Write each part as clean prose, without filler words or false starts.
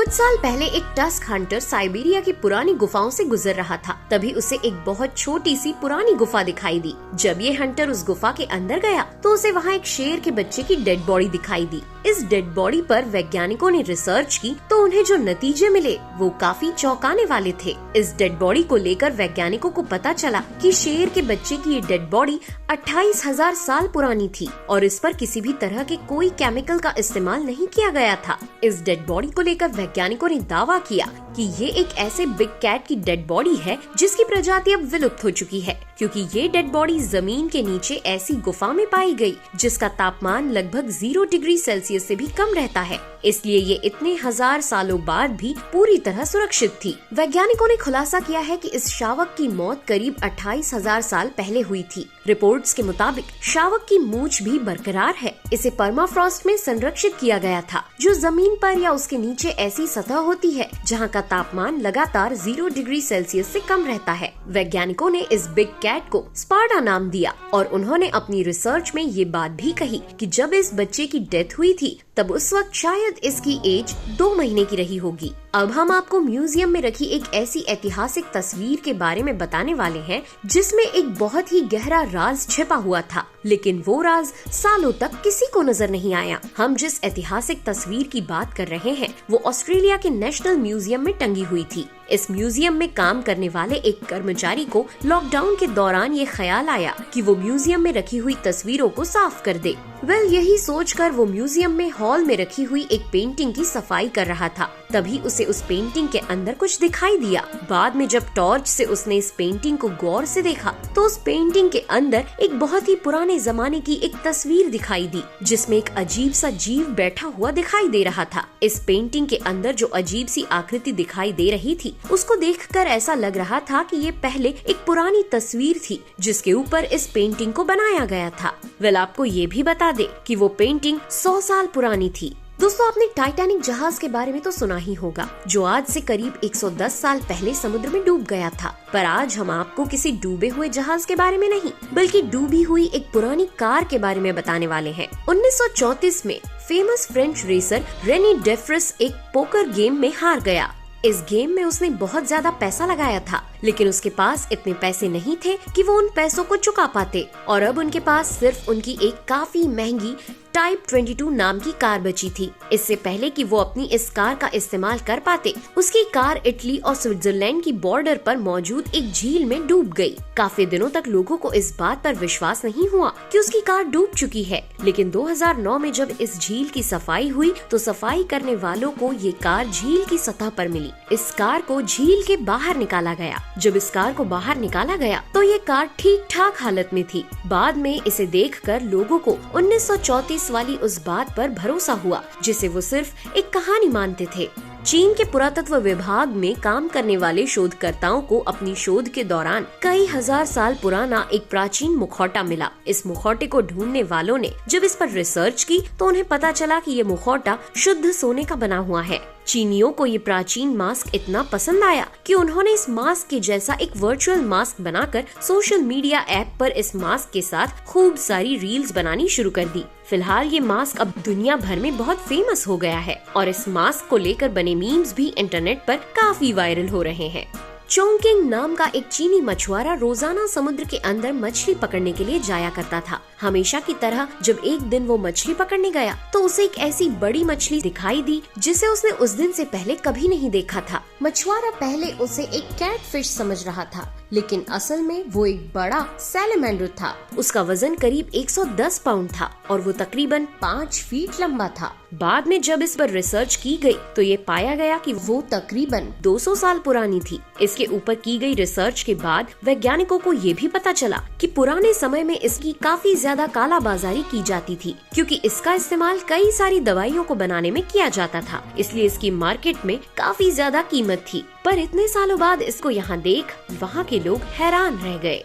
कुछ साल पहले एक टस्क हंटर साइबेरिया की पुरानी गुफाओं से गुजर रहा था। तभी उसे एक बहुत छोटी सी पुरानी गुफा दिखाई दी। जब ये हंटर उस गुफा के अंदर गया तो उसे वहाँ एक शेर के बच्चे की डेड बॉडी दिखाई दी। इस डेड बॉडी पर वैज्ञानिकों ने रिसर्च की तो उन्हें जो नतीजे मिले वो काफी चौंकाने वाले थे। इस डेड बॉडी को लेकर वैज्ञानिकों को पता चला कि शेर के बच्चे की ये डेड बॉडी 28,000 साल पुरानी थी और इस पर किसी भी तरह के कोई केमिकल का इस्तेमाल नहीं किया गया था। इस डेड बॉडी को लेकर वैज्ञानिकों ने दावा किया कि ये एक ऐसे बिग कैट की डेड बॉडी है जिसकी प्रजाति अब विलुप्त हो चुकी है, क्योंकि ये डेड बॉडी जमीन के नीचे ऐसी गुफा में पाई गई जिसका तापमान लगभग 0 डिग्री सेल्सियस से भी कम रहता है। इसलिए ये इतने हजार सालों बाद भी पूरी तरह सुरक्षित थी। वैज्ञानिकों ने खुलासा किया है कि इस शावक की मौत करीब 28,000 साल पहले हुई थी। रिपोर्ट्स के मुताबिक शावक की मूंछ भी बरकरार है। इसे परमाफ्रॉस्ट में संरक्षित किया गया था, जो जमीन पर या उसके नीचे ऐसी सतह होती है जहाँ का तापमान लगातार 0 डिग्री सेल्सियस से कम रहता है। वैज्ञानिकों ने इस बिग कैट को स्पार्टा नाम दिया और उन्होंने अपनी रिसर्च में ये बात भी कही कि जब इस बच्चे की डेथ हुई थी तब उस वक्त शायद इसकी एज 2 महीने की रही होगी। अब हम आपको म्यूजियम में रखी एक ऐसी ऐतिहासिक तस्वीर के बारे में बताने वाले हैं जिसमें एक बहुत ही गहरा राज छिपा हुआ था, लेकिन वो राज सालों तक किसी को नजर नहीं आया। हम जिस ऐतिहासिक तस्वीर की बात कर रहे हैं वो ऑस्ट्रेलिया के नेशनल म्यूजियम में टंगी हुई थी। इस म्यूजियम में काम करने वाले एक कर्मचारी को लॉकडाउन के दौरान ये ख्याल आया कि वो म्यूजियम में रखी हुई तस्वीरों को साफ कर दे। यही सोचकर वो म्यूजियम में हॉल में रखी हुई एक पेंटिंग की सफाई कर रहा था। तभी उसे उस पेंटिंग के अंदर कुछ दिखाई दिया। बाद में जब टॉर्च से उसने इस पेंटिंग को गौर से देखा तो उस पेंटिंग के अंदर एक बहुत ही पुराने जमाने की एक तस्वीर दिखाई दी जिसमें एक अजीब सा जीव बैठा हुआ दिखाई दे रहा था। इस पेंटिंग के अंदर जो अजीब सी आकृति दिखाई दे रही थी उसको देखकर ऐसा लग रहा था कि ये पहले एक पुरानी तस्वीर थी जिसके ऊपर इस पेंटिंग को बनाया गया था। आपको ये भी बता दे कि वो पेंटिंग 100 साल पुरानी थी। दोस्तों, आपने टाइटैनिक जहाज के बारे में तो सुना ही होगा, जो आज से करीब 110 साल पहले समुद्र में डूब गया था। पर आज हम आपको किसी डूबे हुए जहाज के बारे में नहीं, बल्कि डूबी हुई एक पुरानी कार के बारे में बताने वाले हैं। 1934 में फेमस फ्रेंच रेसर रेनी डेफ्रस एक पोकर गेम में हार गया। इस गेम में उसने बहुत ज्यादा पैसा लगाया था, लेकिन उसके पास इतने पैसे नहीं थे कि वो उन पैसों को चुका पाते और अब उनके पास सिर्फ उनकी एक काफी महंगी टाइप 22 नाम की कार बची थी। इससे पहले कि वो अपनी इस कार का इस्तेमाल कर पाते, उसकी कार इटली और स्विट्जरलैंड की बॉर्डर पर मौजूद एक झील में डूब गई। काफी दिनों तक लोगों को इस बात पर विश्वास नहीं हुआ कि उसकी कार डूब चुकी है, लेकिन 2009 में जब इस झील की सफाई हुई तो सफाई करने वालों को ये कार झील की सतह पर मिली। इस कार को झील के बाहर निकाला गया। जब इस कार को बाहर निकाला गया तो ये कार ठीक ठाक हालत में थी। बाद में इसे देखकर लोगों को 1934 वाली उस बात पर भरोसा हुआ जिसे वो सिर्फ एक कहानी मानते थे। चीन के पुरातत्व विभाग में काम करने वाले शोधकर्ताओं को अपनी शोध के दौरान कई हजार साल पुराना एक प्राचीन मुखौटा मिला। इस मुखौटे को ढूंढने वालों ने जब इस पर रिसर्च की तो उन्हें पता चला कि ये मुखौटा शुद्ध सोने का बना हुआ है। चीनियों को ये प्राचीन मास्क इतना पसंद आया कि उन्होंने इस मास्क के जैसा एक वर्चुअल मास्क बनाकर सोशल मीडिया ऐप पर इस मास्क के साथ खूब सारी रील्स बनानी शुरू कर दी। फिलहाल ये मास्क अब दुनिया भर में बहुत फेमस हो गया है और इस मास्क को लेकर बने मीम्स भी इंटरनेट पर काफी वायरल हो रहे हैं। चोंगकिंग नाम का एक चीनी मछुआरा रोजाना समुद्र के अंदर मछली पकड़ने के लिए जाया करता था। हमेशा की तरह जब एक दिन वो मछली पकड़ने गया तो उसे एक ऐसी बड़ी मछली दिखाई दी जिसे उसने उस दिन से पहले कभी नहीं देखा था। मछुआरा पहले उसे एक कैटफिश समझ रहा था, लेकिन असल में वो एक बड़ा सैलमैंडर था। उसका वजन करीब 110 पाउंड था और वो तकरीबन 5 फीट लंबा था। बाद में जब इस पर रिसर्च की गई तो ये पाया गया कि वो तकरीबन 200 साल पुरानी थी। इसके ऊपर की गई रिसर्च के बाद वैज्ञानिकों को ये भी पता चला कि पुराने समय में इसकी काफी ज्यादा कालाबाजारी की जाती थी, क्योंकि इसका इस्तेमाल कई सारी दवाइयों को बनाने में किया जाता था। इसलिए इसकी मार्केट में काफी ज्यादा कीमत थी। पर इतने सालों बाद इसको यहाँ देख वहाँ के लोग हैरान रह गए।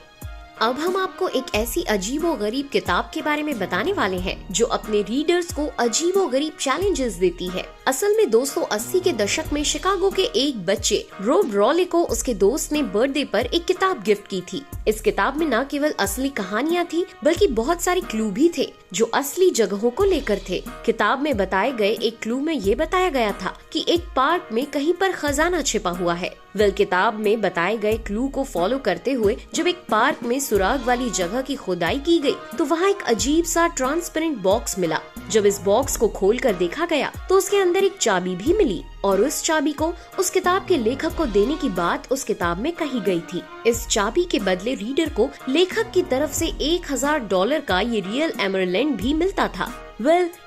अब हम आपको एक ऐसी अजीबो गरीब किताब के बारे में बताने वाले हैं जो अपने रीडर्स को अजीबो गरीब चैलेंजेस देती है। असल में दोस्तों 80 के दशक में शिकागो के एक बच्चे रोब रॉले को उसके दोस्त ने बर्थडे पर एक किताब गिफ्ट की थी। इस किताब में न केवल असली कहानियाँ थी बल्कि बहुत सारे क्लू भी थे जो असली जगहों को लेकर थे। किताब में बताए गए एक क्लू में ये बताया गया था कि एक पार्क में कहीं पर खजाना छिपा हुआ है। किताब में बताए गए क्लू को फॉलो करते हुए जब एक पार्क में सुराग वाली जगह की खुदाई की गई तो वहाँ एक अजीब सा ट्रांसपेरेंट बॉक्स मिला। जब इस बॉक्स को खोलकर देखा गया तो उसके अंदर एक चाबी भी मिली और उस चाबी को उस किताब के लेखक को देने की बात उस किताब में कही गई थी। इस चाबी के बदले रीडर को लेखक की तरफ से $1000 का ये रियल एमरलैंड भी मिलता था।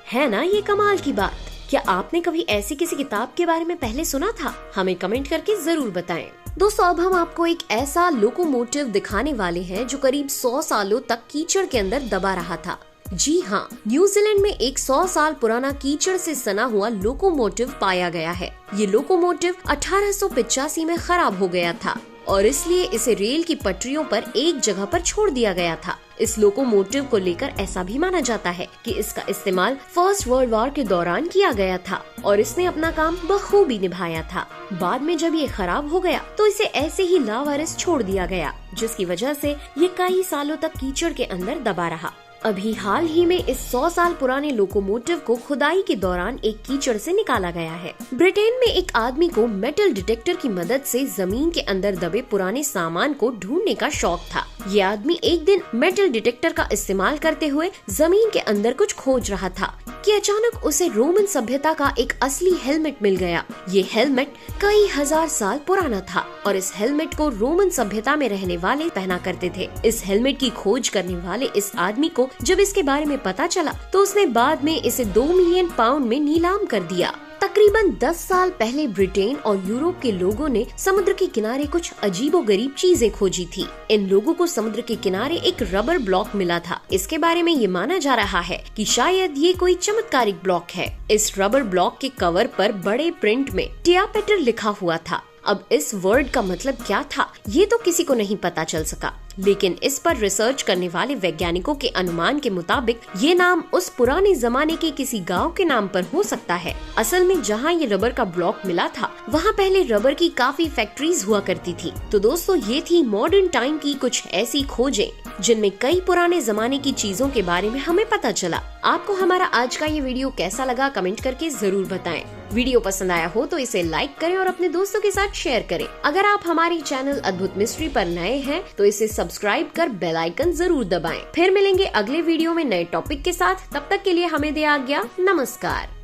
है ना ये कमाल की बात। क्या आपने कभी ऐसी किसी किताब के बारे में पहले सुना था? हमें कमेंट करके जरूर बताएं। दोस्तों अब हम आपको एक ऐसा लोकोमोटिव दिखाने वाले हैं जो करीब 100 सालों तक कीचड़ के अंदर दबा रहा था। जी हाँ, न्यूजीलैंड में एक 100 साल पुराना कीचड़ से सना हुआ लोकोमोटिव पाया गया है। ये लोकोमोटिव 1885 में खराब हो गया था और इसलिए इसे रेल की पटरियों पर एक जगह पर छोड़ दिया गया था। इस लोकोमोटिव को लेकर ऐसा भी माना जाता है कि इसका इस्तेमाल फर्स्ट वर्ल्ड वॉर के दौरान किया गया था और इसने अपना काम बखूबी निभाया था। बाद में जब ये खराब हो गया तो इसे ऐसे ही लावारिस छोड़ दिया गया, जिसकी वजह से ये कई सालों तक कीचड़ के अंदर दबा रहा। अभी हाल ही में इस 100 साल पुराने लोकोमोटिव को खुदाई के दौरान एक कीचड़ से निकाला गया है। ब्रिटेन में एक आदमी को मेटल डिटेक्टर की मदद से जमीन के अंदर दबे पुराने सामान को ढूंढने का शौक था। ये आदमी एक दिन मेटल डिटेक्टर का इस्तेमाल करते हुए जमीन के अंदर कुछ खोज रहा था कि अचानक उसे रोमन सभ्यता का एक असली हेलमेट मिल गया। ये हेलमेट कई हजार साल पुराना था और इस हेलमेट को रोमन सभ्यता में रहने वाले पहना करते थे। इस हेलमेट की खोज करने वाले इस आदमी को जब इसके बारे में पता चला तो उसने बाद में इसे 2 मिलियन पाउंड में नीलाम कर दिया। तकरीबन 10 साल पहले ब्रिटेन और यूरोप के लोगों ने समुद्र के किनारे कुछ अजीबोगरीब चीजें खोजी थी। इन लोगों को समुद्र के किनारे एक रबर ब्लॉक मिला था। इसके बारे में ये माना जा रहा है कि शायद ये कोई चमत्कारिक ब्लॉक है। इस रबर ब्लॉक के कवर पर बड़े प्रिंट में टियापेटर लिखा हुआ था। अब इस वर्ड का मतलब क्या था ये तो किसी को नहीं पता चल सका, लेकिन इस पर रिसर्च करने वाले वैज्ञानिकों के अनुमान के मुताबिक ये नाम उस पुराने जमाने के किसी गांव के नाम पर हो सकता है। असल में जहां ये रबर का ब्लॉक मिला था वहां पहले रबर की काफी फैक्ट्रीज हुआ करती थी। तो दोस्तों ये थी मॉडर्न टाइम की कुछ ऐसी खोजें जिनमें कई पुराने जमाने की चीजों के बारे में हमें पता चला। आपको हमारा आज का ये वीडियो कैसा लगा कमेंट करके जरूर बताएं। वीडियो पसंद आया हो तो इसे लाइक करें और अपने दोस्तों के साथ शेयर करें। अगर आप हमारी चैनल अद्भुत मिस्ट्री पर नए हैं तो इसे सब्सक्राइब कर बेल आइकन जरूर दबाएं। फिर मिलेंगे अगले वीडियो में नए टॉपिक के साथ। तब तक के लिए हमें दे आज्ञा। नमस्कार।